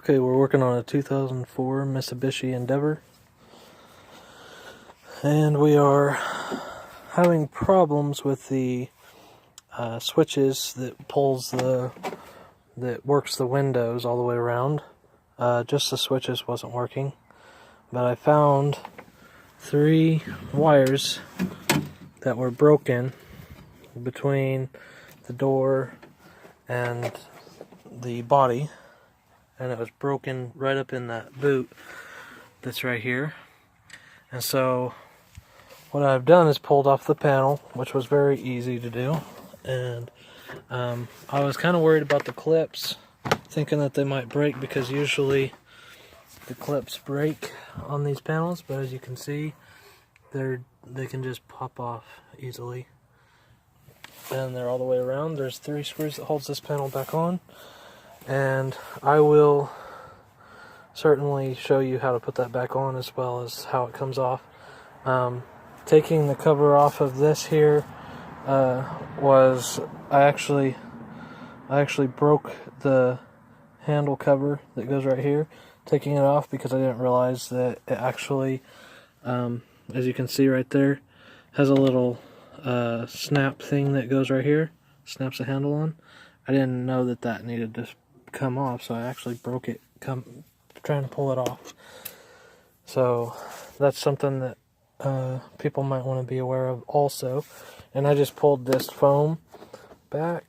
Okay, we're working on a 2004 Mitsubishi Endeavor, and we are having problems with the switches that works the windows all the way around. Just the switches wasn't working, but I found 3 wires that were broken between the door and the body, and it was broken right up in that boot that's right here. And so what I've done is pulled off the panel, which was very easy to do, and I was kind of worried about the clips, thinking that they might break, because usually the clips break on these panels, but as you can see, they can just pop off easily. And they're all the way around. There's 3 screws that holds this panel back on, and I will certainly show you how to put that back on, as well as how it comes off. Taking the cover off of this here I actually broke the handle cover that goes right here, taking it off, because I didn't realize that it actually, as you can see right there, has a little snap thing that goes right here, snaps the handle on. I didn't know that needed to come off, so I actually broke it trying to pull it off. So that's something that people might want to be aware of also. And I just pulled this foam back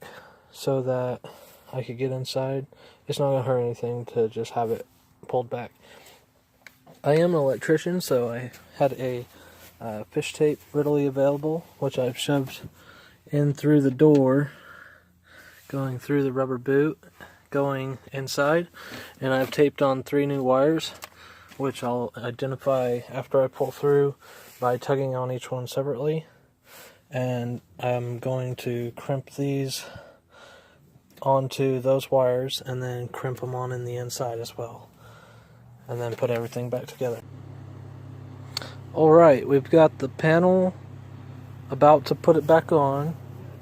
so that I could get inside. It's not going to hurt anything to just have it pulled back. I am an electrician, so I had a fish tape readily available, which I've shoved in through the door, going through the rubber boot, going inside, and I've taped on 3 new wires, which I'll identify after I pull through by tugging on each one separately. And I'm going to crimp these onto those wires and then crimp them on in the inside as well, and then put everything back together. Alright, we've got the panel, about to put it back on.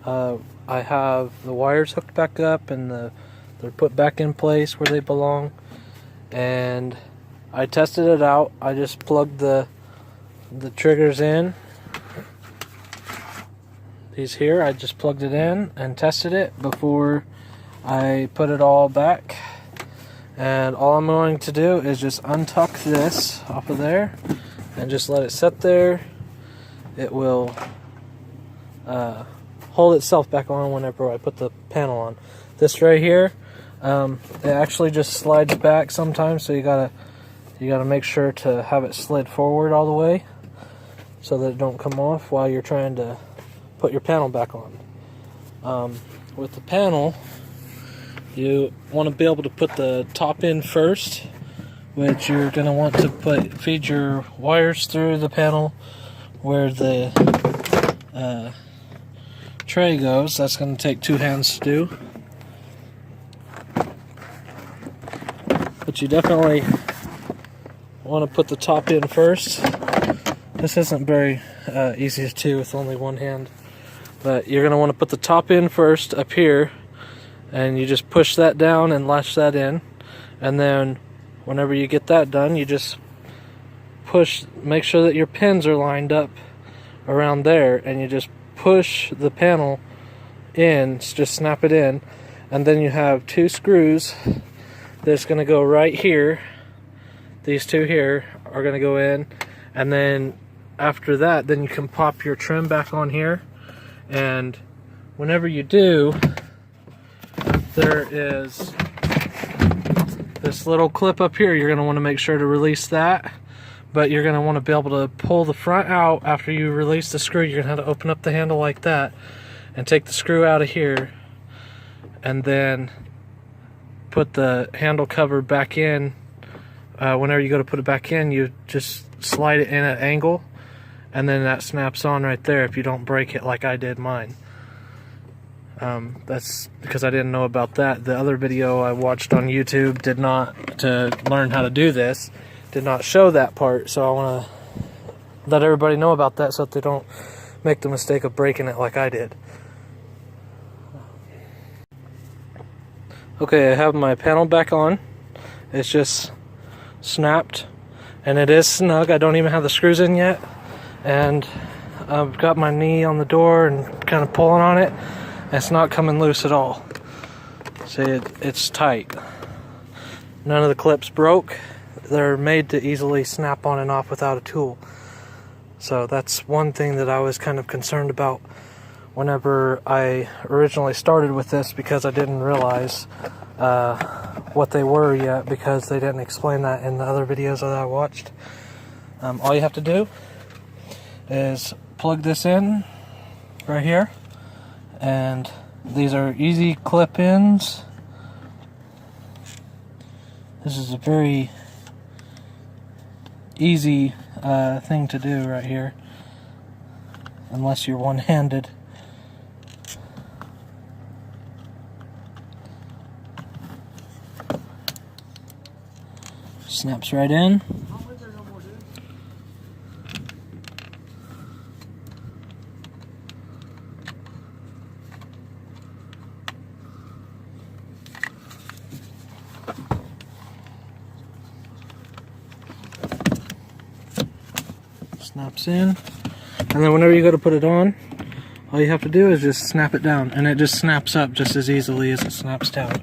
I have the wires hooked back up, and they're put back in place where they belong, and I tested it out. I just plugged the triggers in. These here, I just plugged it in and tested it before I put it all back. And all I'm going to do is just untuck this off of there and just let it sit there. It will hold itself back on whenever I put the panel on. This right here, it actually just slides back sometimes, so you gotta make sure to have it slid forward all the way so that it don't come off while you're trying to put your panel back on. With the panel, you want to be able to put the top in first, which you're going to want to feed your wires through the panel where the tray goes. That's going to take 2 hands to do. But you definitely want to put the top in first. This isn't very easy to do with only one hand, but you're going to want to put the top in first up here, and you just push that down and latch that in, and then whenever you get that done, you just make sure that your pins are lined up around there, and you just push the panel in, just snap it in, and then you have 2 screws that's going to go right here. These 2 here are going to go in, and then after that, then you can pop your trim back on here. And whenever you do, there is this little clip up here. You're going to want to make sure to release that, but you're going to want to be able to pull the front out after you release the screw. You're going to have to open up the handle like that and take the screw out of here, and then put the handle cover back in. Whenever you go to put it back in, you just slide it in at an angle, and then that snaps on right there if you don't break it like I did mine. That's because I didn't know about that. The other video I watched on YouTube to learn how to do this, did not show that part, so I want to let everybody know about that so that they don't make the mistake of breaking it like I did. Okay, I have my panel back on, it's just snapped, and it is snug. I don't even have the screws in yet, and I've got my knee on the door and kind of pulling on it. It's not coming loose at all. See, it's tight. None of the clips broke. They're made to easily snap on and off without a tool. So that's one thing that I was kind of concerned about whenever I originally started with this, because I didn't realize what they were yet, because they didn't explain that in the other videos that I watched. All you have to do is plug this in right here, and these are easy clip-ins. This is a very easy thing to do right here, unless you're one-handed. Snaps right in. Snaps in, and then whenever you go to put it on, all you have to do is just snap it down, and it just snaps up just as easily as it snaps down.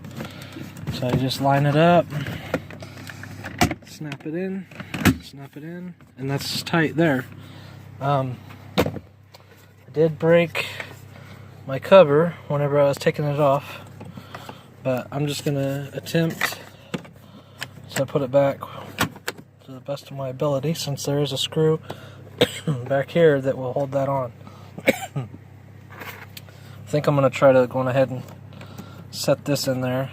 So you just line it up, snap it in, and that's tight there. I did break my cover whenever I was taking it off, but I'm just gonna attempt to put it back to the best of my ability, since there is a screw back here that will hold that on. I think I'm going to try to go ahead and set this in there.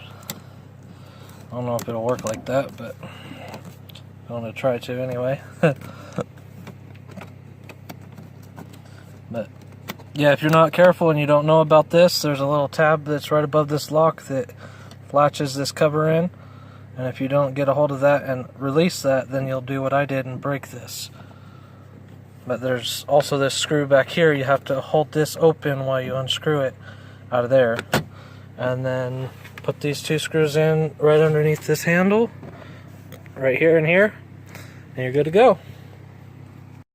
I don't know if it'll work like that, but I'm going to try to anyway. But yeah, if you're not careful and you don't know about this, there's a little tab that's right above this lock that latches this cover in. And if you don't get a hold of that and release that, then you'll do what I did and break this. But there's also this screw back here. You have to hold this open while you unscrew it out of there. And then put these two screws in right underneath this handle, right here and here, and you're good to go.